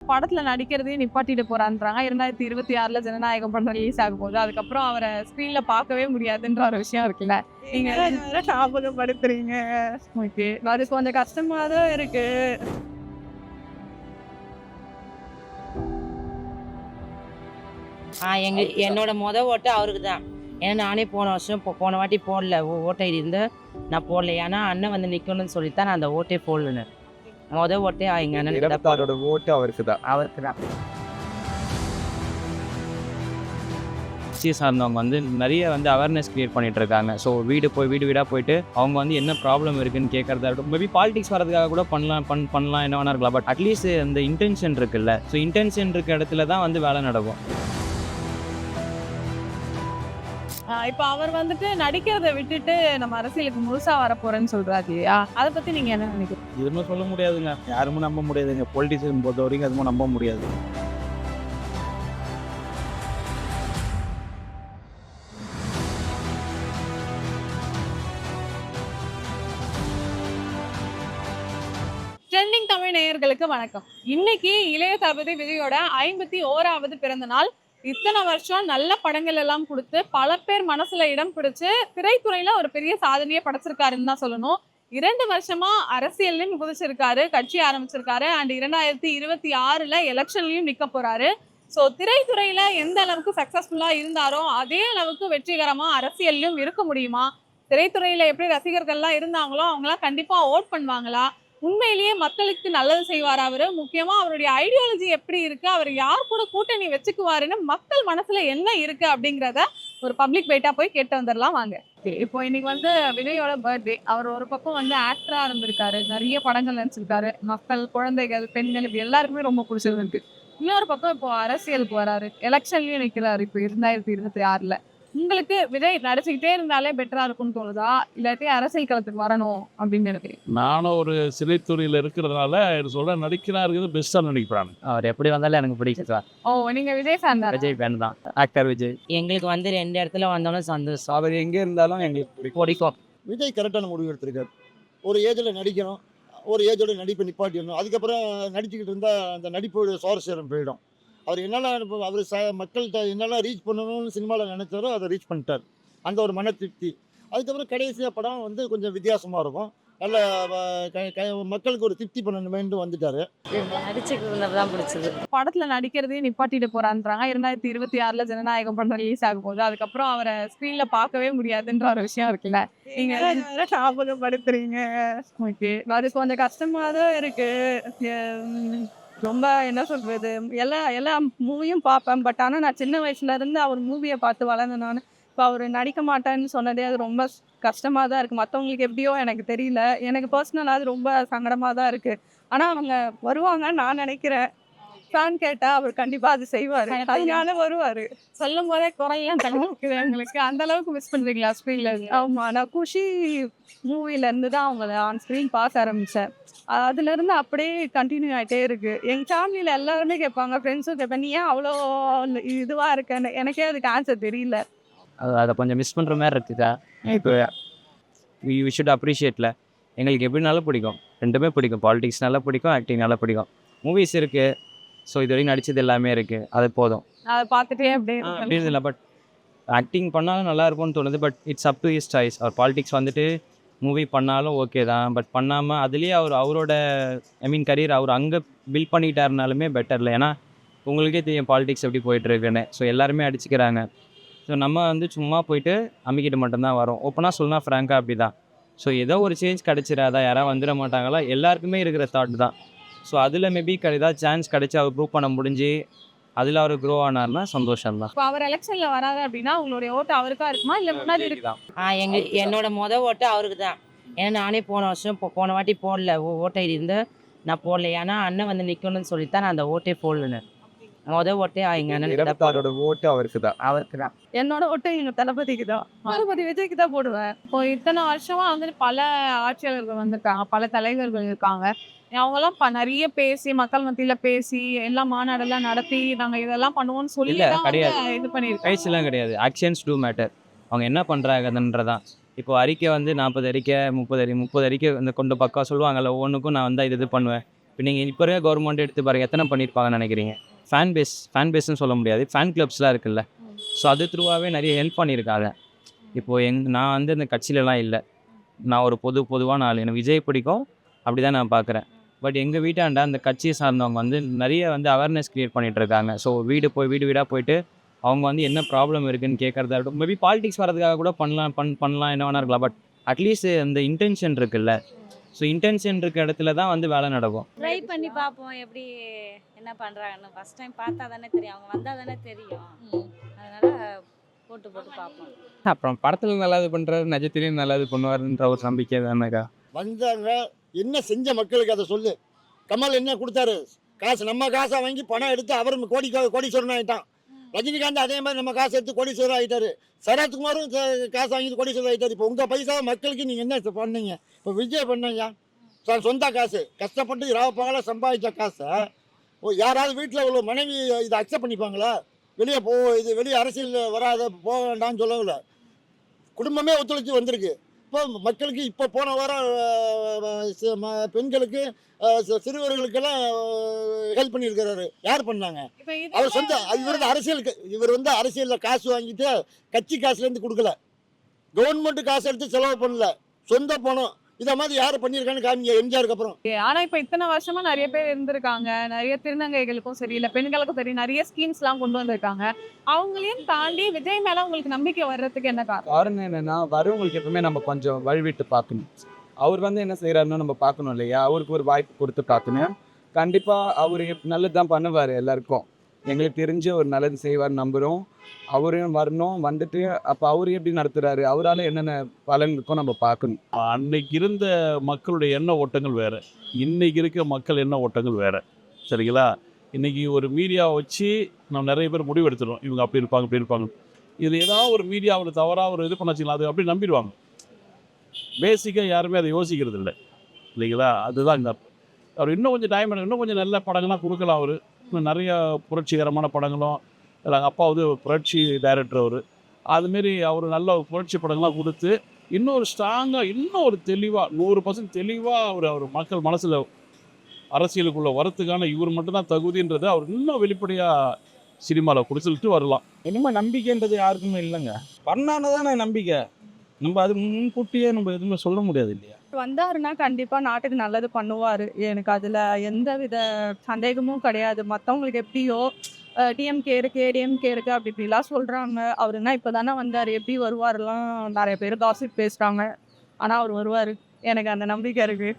படத்துல நடிக்கிறதையும் நிப்பாட்டிட்டு போறான்றாங்க. 2026ல ஜனநாயகம் படம் ரிலீஸ் ஆக போகுது. அதுக்கப்புறம் அவரை ஸ்க்ரீன்ல பார்க்கவே முடியாதுன்ற ஒரு விஷயம் இருக்குல்ல. நீங்க ஞாபகப்படுத்துறீங்க. ஓகே. அது கொஞ்சம் கஷ்டமா தான் இருக்கு. என்னோட ஓட்டு அவருக்கு தான். ஏன்னா நானே போன வருஷம் போன வாட்டி போடல. ஓட்டை இருந்து நான் போடல. ஏன்னா அண்ணன் வந்து நிற்கணும்னு சொல்லித்தான் நான் அந்த ஓட்டே போடலன்னு. ஓட்டே எங்க அண்ணன் ஓட்டு அவருக்கு தான். அவருக்கு தான். சார்ந்தவங்க வந்து நிறைய வந்து அவேர்னஸ் கிரியேட் பண்ணிட்டு இருக்காங்க. ஸோ வீடு வீடாக போயிட்டு அவங்க வந்து என்ன ப்ராப்ளம் இருக்குன்னு கேட்கறதா இருக்கட்டும். மேபி பாலிடிக்ஸ் வரதுக்காக கூட பண்ணலாம் என்ன வேணா இருக்கலாம். பட் அட்லீஸ்ட் அந்த இன்டென்ஷன் இருக்குல்ல. ஸோ இன்டென்ஷன் இருக்க இடத்துல தான் வந்து வேலை நடக்கும். இப்ப அவர் வந்துட்டு நடிக்கிறத விட்டுட்டு நம்ம அரசியலுக்கு முழுசா வரப்போறேன்னு சொல்றாரு இல்லையா? அதை பத்தி நீங்க என்ன நினைக்கிறீங்க? எதுவுமே சொல்ல முடியாதுங்க. யாருமே நம்ப முடியாதுங்க. பொலிட்டிஷியன் பொறுத்த வரைக்கும் எதுவும் நம்ப முடியாது. ட்ரெண்டிங் தமிழ் நேயர்களுக்கு வணக்கம். இன்னைக்கு இளைய தளபதி விஜயோட 51வது பிறந்த நாள். இத்தனை வருஷம் நல்ல படங்கள் எல்லாம் கொடுத்து பல பேர் மனசுல இடம் பிடிச்சு திரைத்துறையில ஒரு பெரிய சாதனையை படைச்சிருக்காருன்னு தான் சொல்லணும். 2 வருஷமா அரசியல்லையும் குதிச்சிருக்காரு, கட்சி ஆரம்பிச்சிருக்காரு. அண்ட் 2026ல எலெக்ஷன்லயும் நிக்க போறாரு. ஸோ திரைத்துறையில எந்த அளவுக்கு சக்சஸ்ஃபுல்லா இருந்தாரோ அதே அளவுக்கு வெற்றிகரமா அரசியல்லையும் இருக்க முடியுமா? திரைத்துறையில எப்படி ரசிகர்கள்லாம் இருந்தாங்களோ அவங்களாம் கண்டிப்பா ஓட் பண்ணுவாங்களா? உண்மையிலேயே மக்களுக்கு நல்லது செய்வார் அவரு? முக்கியமா அவருடைய ஐடியாலஜி எப்படி இருக்கு, அவர் யார் கூட கூட்டணி வச்சுக்குவாருன்னு மக்கள் மனசுல என்ன இருக்கு அப்படிங்கிறத ஒரு பப்ளிக் வெயிட்டா போய் கேட்டு வந்துடலாம் வாங்க. இப்போ இன்னைக்கு வந்து விஜயோட பர்த்டே. அவர் ஒரு பக்கம் வந்து ஆக்டரா இருந்திருக்காரு, நிறைய படங்கள் நடிச்சிருக்காரு, மக்கள், குழந்தைகள், பெண்கள் இப்படி எல்லாருக்குமே ரொம்ப பிடிச்சிருக்கு. இன்னொரு பக்கம் இப்போ அரசியலுக்கு வராரு, எலெக்ஷன்லயும் நிற்கிறாரு. இப்போ 2026ல உங்களுக்கு விஜய் நடிச்சுக்கிட்டே இருந்தாலே பெட்டரா இருக்கும்னு தோணுதா, இல்லாட்டி அரசியல் களத்துக்கு வரணும் அப்படின்னு நினைக்கிறேன்? நானும் ஒரு சிறைத்துறையில் இருக்கிறதுனால சொல்ல நடிக்கிறாருங்கிறது பெஸ்ட்டாக நினைக்கிறாங்க. அவர் எப்படி வந்தாலும் எனக்கு பிடிக்கும். ஓ, நீங்க விஜய் ஃபேன் தான்? விஜய் ஃபேன் தான். ஆக்டர் விஜய். எங்களுக்கு வந்து 2 இடத்துல வந்தாலும் சந்தோஷம். அவர் எங்கே இருந்தாலும் எங்களுக்கு பிடிக்கும். விஜய் கரெக்டான முடிவு எடுத்திருக்காரு. ஒரு ஏஜில் நடிக்கணும், ஒரு ஏஜோட நடிப்பை நிப்பாட்டிடணும். அதுக்கப்புறம் நடிச்சுக்கிட்டு இருந்தால் அந்த நடிப்போட சுவாரஸ்யம் போயிடும். அவர் என்னெல்லாம் அவர் மக்கள்கிட்ட என்னெல்லாம் ரீச் பண்ணணும்னு சினிமாவில் நினைச்சாரோ அதை ரீச் பண்ணிட்டார். அந்த ஒரு மன திருப்தி. அதுக்கப்புறம் கடைசியாக படம் வந்து கொஞ்சம் வித்தியாசமாக இருக்கும். நல்ல மக்களுக்கு ஒரு திருப்தி பண்ணணுமேன்னு வந்துட்டாரு. நடிச்சுக்கிறது தான் பிடிச்சது. படத்துல நடிக்கிறதையும் நிப்பாட்டிட்டு போறான்றாங்க. 2026ல ஜனநாயகம் படம் ரிலீஸ் ஆக போகுது. அதுக்கப்புறம் அவரை ஸ்க்ரீன்ல பார்க்கவே முடியாதுன்ற ஒரு விஷயம் இருக்குல்ல. நீங்க ஞாபகப்படுத்துறீங்க. ஓகே. அது கொஞ்சம் கஷ்டமா தான் இருக்கு. ரொம்ப என்ன சொல்றது, எல்லா மூவியும் பார்ப்பேன். பட் ஆனால் நான் சின்ன வயசுல இருந்து அவர் மூவியை பார்த்து வளர்ந்தேன் நான். இப்போ அவர் நடிக்க மாட்டேன்னு சொன்னதே அது ரொம்ப கஷ்டமாக தான் இருக்குது. மற்றவங்களுக்கு எப்படியோ எனக்கு தெரியல, எனக்கு பர்சனலாக அது ரொம்ப சங்கடமாக தான் இருக்குது. ஆனால் அவங்க வருவாங்கன்னு நான் நினைக்கிறேன். ஃபேன் கேட்டால் அவர் கண்டிப்பாக அது செய்வார், அதனால வருவார். சொல்லும் போதே குறையெல்லாம் தலைமுக்குது எங்களுக்கு. அந்த அளவுக்கு மிஸ் பண்ணுறீங்களா ஸ்க்ரீனில்? ஆமாம், நான் குஷி மூவிலேருந்து தான் அவங்கள ஆன் ஸ்க்ரீன் பார்க்க ஆரம்பித்தேன். அதுலேருந்து அப்படியே கண்டினியூ ஆகிட்டே இருக்குது. எங்கள் ஃபேமிலியில் எல்லாருமே கேட்பாங்க, ஃப்ரெண்ட்ஸும் கேட்பேன், நீ ஏன் அவ்வளோ இதுவாக இருக்கேன்னு. எனக்கே அதுக்கு ஆன்சர் தெரியல. அதை கொஞ்சம் மிஸ் பண்ணுற மாதிரி இருக்குதா? இப்போ வி ஷுட் அப்ரிஷியேட்ல. எங்களுக்கு எப்படினாலும் பிடிக்கும், ரெண்டுமே பிடிக்கும். பாலிடிக்ஸ் நல்லா பிடிக்கும், ஆக்டிங் நல்லா பிடிக்கும். மூவிஸ் இருக்குது. ஸோ இது வரைக்கும் நடித்தது எல்லாமே இருக்குது, அது போதும். அதை பார்த்துட்டே அப்படின்னு இல்லை. பட் ஆக்டிங் பண்ணாலும் நல்லா இருக்கும்னு தோணுது. But it's up to his choice. அவர் பாலிடிக்ஸ் வந்துட்டு மூவி பண்ணாலும் ஓகே தான். பட் பண்ணாமல் அதுலேயே அவரோட கரியர் அவர் அங்கே பில்ட் பண்ணிக்கிட்டாருனாலுமே பெட்டர் இல்லை. ஏன்னா உங்களுக்கே தெரியும் பாலிடிக்ஸ் எப்படி போயிட்டுருக்குன்னு. ஸோ எல்லாருமே அடிச்சுக்கிறாங்க. ஸோ நம்ம வந்து சும்மா போயிட்டு அமைக்கிட்டு மட்டும்தான் வரோம். ஓப்பனாக சொல்லலாம், ஃப்ராங்காக அப்படி தான். ஸோ ஏதோ ஒரு சேஞ்ச் கிடச்சிடாதா, யாராவது வந்துட மாட்டாங்களா, எல்லாருக்குமே இருக்கிற தாட் தான். ஸோ அதில் மேபி ஏதாவது சான்ஸ் கிடச்சி அவர் ப்ரூவ் பண்ண முடிஞ்சு அதில் அவர் க்ரோ ஆனார்னா சந்தோஷம் தான். இப்போ அவர் எலெக்ஷன்ல வராரு அப்படின்னா உங்களுடைய ஓட்டு அவருக்கா இருக்குமா, இல்லை முன்னாடி இருக்குதா? என்னோட ஓட்டு அவருக்கு தான். ஏன்னா நானே போன வாட்டி போடல. ஓட்டை இருந்து நான் போடல. ஏன்னா அண்ணன் வந்து நிற்கணும்னு சொல்லித்தான் நான் அந்த ஓட்டே போடலன்னு. ஓட்டே எங்க அண்ணன் ஓட்டு அவருக்கு தான். அவருக்கு தான். என்னோட ஓட்டு எங்க தளபதிக்கு தான். தளபதி விஜய்க்கு தான் போடுவேன். இப்போ இத்தனை வருஷமா வந்துட்டு பல ஆட்சியாளர்கள் வந்திருக்காங்க, பல தலைவர்கள் இருக்காங்க. அவங்கெல்லாம் நிறைய பேசி, மக்கள் மத்தியில பேசி, எல்லா மாநாடெல்லாம் நடத்தி நாங்க இதெல்லாம் பண்ணுவோம்னு சொல்லி இது பண்ணிருக்கோம். கைஸ்லாம் கிடையாது, ஆக்ஷன்ஸ் டூ மேட்டர். அவங்க என்ன பண்ணுறாங்கன்றதான். இப்போ அறிக்கை வந்து 40 அறிக்கை 30 அறிக்கை இந்த கொண்டு பக்கம் சொல்லுவாங்கல்ல, ஒவ்வொன்றுக்கும் நான் வந்து இது பண்ணுவேன். இப்போ நீங்கள் இப்போ இருக்க கவர்மெண்ட் எடுத்து பாருங்க எத்தனை பண்ணியிருப்பாங்கன்னு நினைக்கிறீங்க? ஃபேன் பேஸ்ன்னு சொல்ல முடியாது, ஃபேன் கிளப்ஸ்லாம் இருக்குல்ல. ஸோ அது த்ரூவாகவே நிறைய ஹெல்ப் பண்ணியிருக்காங்க. இப்போது நான் வந்து இந்த கட்சியிலலாம் இல்லை, நான் ஒரு பொதுவான ஆள். எனக்கு விஜய் பிடிக்கும், அப்படி தான் நான் பார்க்குறேன். பட் எங்கள் வீட்டாண்ட அந்த கட்சியை சார்ந்தவங்க வந்து நிறைய வந்து அவேர்னஸ் க்ரியேட் பண்ணிகிட்டு இருக்காங்க. ஸோ வீடு வீடாக போயிட்டு அவங்க வந்து என்ன ப்ராப்ளம் இருக்குதுன்னு கேட்குறதா இருக்கட்டும். மேபி பாலிடிக்ஸ் வரதுக்காக கூட பண்ணலாம் என்ன வேணா இருக்கலாம். பட் அட்லீஸ்ட் அந்த இன்டென்ஷன் இருக்குல்ல, ஸோ இன்டென்ஷன் இருக்க இடத்துல தான் வந்து வேலை நடக்கும். ட்ரை பண்ணி பார்ப்போம் எப்படி என்ன பண்ணுறாங்கன்னு. ஃபஸ்ட் டைம் பார்த்தா தானே தெரியும், அவங்க வந்தால் தானே தெரியும். அதனால் போட்டு பார்ப்போம். அப்புறம் படத்தில் நல்லா இது பண்ணுறாரு, நிஜத்திலையும் நல்லா இது பண்ணுவாருன்ற ஒரு நம்பிக்கை தானேக்கா. வந்தாங்க, என்ன செஞ்ச மக்களுக்கு அதை சொல்லு. கமல் என்ன கொடுத்தாரு? காசு நம்ம காசை வாங்கி பணம் எடுத்து அவர் கோடீஸ்வரன் ஆகிட்டான். ரஜினிகாந்த் அதே மாதிரி நம்ம காசு எடுத்து கோடீஸ்வரர் ஆகிட்டாரு. சரத்குமாரும் காசு வாங்கிட்டு கோடீஸ்வரர் ஆகிட்டாரு. இப்போ உங்கள் பைசா மக்களுக்கு நீங்கள் என்ன பண்ணீங்க? இப்போ விஜய் பண்ணீங்க சொந்த காசு, கஷ்டப்பட்டு பகல சம்பாதிச்ச காசை யாராவது வீட்டில் உள்ள மனைவி இதை அக்செப்ட் பண்ணிப்பாங்களா? வெளியே அரசியல் வராத போக வேண்டாம்னு சொல்லல. குடும்பமே ஒத்துழைச்சி வந்திருக்கு. இப்போ மக்களுக்கு இப்போ போன வாரம் பெண்களுக்கு சிறுவர்களுக்கெல்லாம் ஹெல்ப் பண்ணியிருக்கிறாரு. யார் பண்ணாங்க? அவர் இவர் வந்து அரசியலில் காசு வாங்கிட்டு கட்சி காசுலேருந்து கொடுக்கல, கவர்மெண்ட் காசு எடுத்து செலவு பண்ணல, சொந்த பணம். இதை மாதிரி யார் பண்ணியிருக்கான்னு காமிங்க எம்ஜிஆருக்கு அப்புறம். ஆனா இப்ப இத்தனை வருஷமா நிறைய பேர் இருந்திருக்காங்க, நிறைய திருநங்கைகளுக்கும் சரி இல்ல பெண்களுக்கும் சரி நிறைய ஸ்கீம்ஸ் எல்லாம் கொண்டு வந்திருக்காங்க. அவங்களையும் தாண்டி விஜய் மேல உங்களுக்கு நம்பிக்கை வர்றதுக்கு என்ன காரணம்? காரணம் என்னன்னா, வரவங்களுக்கு எப்பவுமே நம்ம கொஞ்சம் வழிவிட்டு பார்க்கணும். அவர் வந்து என்ன செய்கிறாருன்னு நம்ம பார்க்கணும் இல்லையா? அவருக்கு ஒரு வாய்ப்பு கொடுத்து பார்க்கணும். கண்டிப்பாக அவர் நல்லது தான் பண்ணுவார். எல்லாருக்கும் எங்களுக்கு தெரிஞ்ச ஒரு நல்லது செய்வார் நம்புகிறோம். அவரையும் வரணும், வந்துட்டு அப்போ அவர் எப்படி நடத்துகிறாரு, அவரால் என்னென்ன பலன் இருக்கோ நம்ம பார்க்கணும். அன்னைக்கு இருந்த மக்களுடைய எண்ண ஓட்டங்கள் வேறு, இன்னைக்கு இருக்க மக்கள் எண்ண ஓட்டங்கள் வேறு. சரிங்களா? இன்றைக்கி ஒரு மீடியாவை வச்சு நம்ம நிறைய பேர் முடிவு எடுத்துடும், இவங்க அப்படி இருப்பாங்க இப்படி இருப்பாங்க. இது ஏதாவது ஒரு மீடியாவில் தவறாக ஒரு இது பண்ண வச்சுக்கலாம், அது அப்படி நம்பிடுவாங்க. பேசிக்காக யாருமே அதை யோசிக்கிறது இல்லை இல்லைங்களா? அதுதான் இந்த அவர் இன்னும் கொஞ்சம் டைம் இன்னும் கொஞ்சம் நல்ல படங்கள்லாம் கொடுக்கலாம். அவர் இன்னும் நிறைய புரட்சிகரமான படங்களும், எங்கள் அப்பா வந்து புரட்சி டைரக்டர் அவர், அதுமாரி அவர் நல்ல புரட்சி படங்கள்லாம் கொடுத்து இன்னொரு ஸ்ட்ராங்காக இன்னும் ஒரு தெளிவாக 100% தெளிவாக அவர் மக்கள் மனசில் அரசியலுக்குள்ளே வரத்துக்கான இவர் மட்டும்தான் தகுதின்றது அவர் இன்னும் வெளிப்படையாக சினிமாவில் கொடுத்துட்டு வரலாம். இனிமேல் நம்பிக்கைன்றது யாருக்குமே இல்லைங்க. பண்ணானு தானே நம்பிக்கை. நம்ம அது முன்கூட்டியே நம்ம எதுவுமே சொல்ல முடியாது இல்லையா? வந்தாருன்னா கண்டிப்பா நாட்டுக்கு நல்லது பண்ணுவாரு. எனக்கு அதுல எந்த வித சந்தேகமும் கிடையாது. மத்தவங்களுக்கு எப்படியோ டிஎம்கே இருக்கு, ஏடிஎம்கே இருக்கு அப்படி இப்படிலாம் சொல்றாங்க. அவருன்னா இப்பதானே வந்தாரு, எப்படி வருவாருலாம் நிறைய பேர் காசிப் பேசுறாங்க. ஆனா அவர் வருவாரு, எனக்கு அந்த நம்பிக்கை இருக்கு.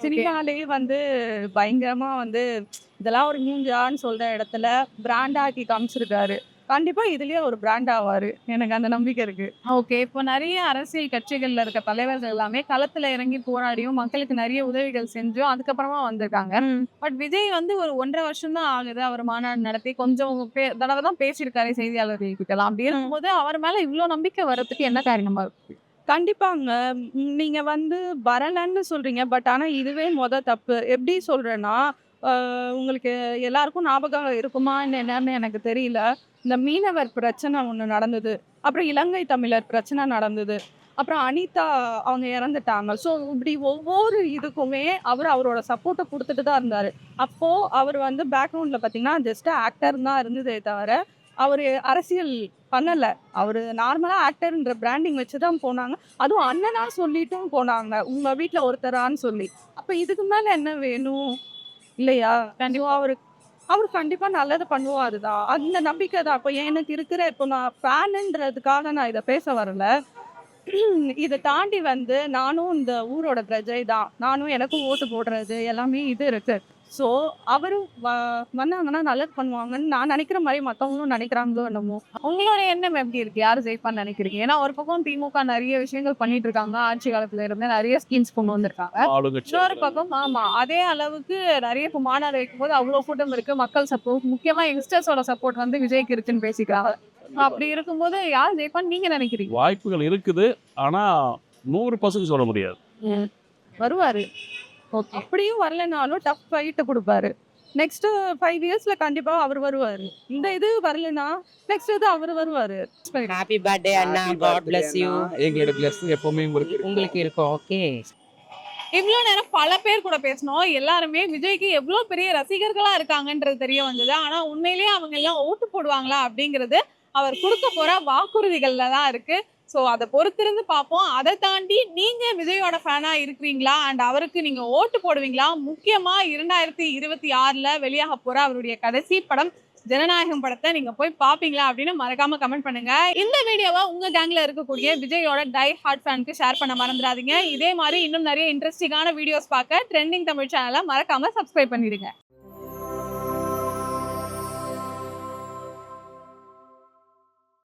சினிமாலேயே வந்து பயங்கரமா வந்து இதெல்லாம் ஒரு மூஞ்சான்னு சொல்ற இடத்துல பிராண்ட் ஆக்கி காமிச்சிருக்காரு. கண்டிப்பா இதுலயே ஒரு பிராண்ட் ஆவாரு, எனக்கு அந்த நம்பிக்கை இருக்கு. ஓகே, இப்போ நிறைய அரசியல் கட்சிகள்ல இருக்க தலைவர்கள் எல்லாமே களத்துல இறங்கி போராடியும் மக்களுக்கு நிறைய உதவிகள் செஞ்சும் அதுக்கப்புறமா வந்திருக்காங்க. பட் விஜய் வந்து ஒரு 1.5 வருஷம் தான் ஆகுது அவர் மாநாடு நடத்தி, கொஞ்சம் தடவை தான் பேசியிருக்காரு செய்தியாளர்கள் கிட்டலாம். அப்படி இருக்கும்போது அவர் மேல இவ்வளவு நம்பிக்கை வர்றதுக்கு என்ன காரணமா இருக்கு? கண்டிப்பாங்க. நீங்க வந்து வரலன்னு சொல்றீங்க, பட் ஆனா இதுவே தப்பு. எப்படி சொல்றேன்னா, உங்களுக்கு எல்லாருக்கும் ஞாபகம் இருக்குமா என்னன்னு எனக்கு தெரியல. இந்த மீனவர் பிரச்சனை ஒன்று நடந்தது, அப்புறம் இலங்கை தமிழர் பிரச்சனை நடந்தது, அப்புறம் அனிதா அவங்க இறந்துட்டாங்க. ஸோ இப்படி ஒவ்வொரு இதுக்குமே அவரோட சப்போர்ட்டை கொடுத்துட்டு தான் இருந்தார். அப்போது அவர் வந்து பேக்ரவுண்டில் பார்த்தீங்கன்னா ஜஸ்ட் ஆக்டர் தான் இருந்ததே தவிர அவர் அரசியல் பண்ணலை. அவர் நார்மலாக ஆக்டர்ன்ற பிராண்டிங் வச்சு தான் போனாங்க. அதுவும் அண்ணனா சொல்லிட்டும் போனாங்க, உங்கள் வீட்டில் ஒருத்தரான்னு சொல்லி. அப்போ இதுக்கு மேலே என்ன வேணும் இல்லையா? கண்டிப்பாக அவர் கண்டிப்பாக நல்லது பண்ணுவார் தான், அந்த நம்பிக்கை தான். இப்போ எனக்கு இருக்கிற, இப்போ நான் ஃபேனுன்றதுக்காக நான் இதை பேச வரல. இதை தாண்டி வந்து நானும் இந்த ஊரோட பிரஜை தான், நானும் எனக்கும் ஓட்டு போடுறது எல்லாமே இது இருக்கு. ஸோ அவரும் வந்தாங்கன்னா நல்லது பண்ணுவாங்கன்னு நான் நினைக்கிற மாதிரி மற்றவங்களும் நினைக்கிறாங்களோ என்னமோ. உங்களோட எண்ணம் எப்படி இருக்கு? யார் ஜெயிப்பான்னு நினைக்கிறீங்க? ஏன்னா ஒரு பக்கம் திமுக நிறைய விஷயங்கள் பண்ணிட்டு இருக்காங்க, ஆட்சி காலத்துல இருந்து நிறைய ஸ்கீம்ஸ் கொண்டு வந்திருக்காங்க. இன்னொரு பக்கம் ஆமா அதே அளவுக்கு நிறைய இப்போ மாநாடு வைக்கும் போது அவ்வளவு கூட்டம் இருக்கு, மக்கள் சப்போர்ட், முக்கியமா யங்ஸ்டர்ஸோட சப்போர்ட் வந்து விஜய்க்கு இருக்குன்னு பேசிக்கிறாங்க. அப்படி இருக்கும்போது யார் ஜெயிப்பான்னு நீங்க நினைக்கிறீங்க? வாய்ப்புகள் இருக்குது, ஆனால் 100% சொல்ல முடியாது. வருவாரு, அப்படியும் வரலைனாலும் டஃப் ஃபைட்டு கொடுப்பாரு. நெக்ஸ்ட் 5 இயர்ஸ்ல கண்டிப்பா அவர் வருவாரு. இந்த இது வரலனா நெக்ஸ்ட் இது அவர் வருவாரு. ஹாப்பி பர்த்டே அண்ணா, காட் bless you. எங்களோட blessing எப்பவுமே உங்களுக்கு இருக்கும். ஓகே, இவ்வளோ நேரம் பல பேர் கூட பேசணும். எல்லாருமே விஜய்க்கு எவ்வளோ பெரிய ரசிகர்களா இருக்காங்கன்றது தெரிய வந்தது. ஆனா உண்மையிலேயே அவங்க எல்லாம் ஓட்டு போடுவாங்களா அப்படிங்கிறது அவர் கொடுக்க போற வாக்குறுதிகள்ல தான் இருக்கு. ஸோ அதை பொறுத்திருந்து பார்ப்போம். அதை தாண்டி நீங்க விஜயோட ஃபேனா இருக்கிறீங்களா அண்ட் அவருக்கு நீங்க ஓட்டு போடுவீங்களா? முக்கியமா 2026ல வெளியாக போற அவருடைய கடைசி படம் ஜனநாயகம் படத்தை நீங்க போய் பாப்பீங்களா அப்படின்னு மறக்காம கமெண்ட் பண்ணுங்க. இந்த வீடியோவை உங்க கேங்ல இருக்கக்கூடிய விஜயோட டை ஹார்ட் ஃபேனுக்கு ஷேர் பண்ண மறந்துடாதீங்க. இதே மாதிரி இன்னும் நிறைய இன்ட்ரெஸ்டிங்கான வீடியோஸ் பார்க்க ட்ரெண்டிங் தமிழ் சேனலை மறக்காம சப்ஸ்கிரைப் பண்ணிடுங்க.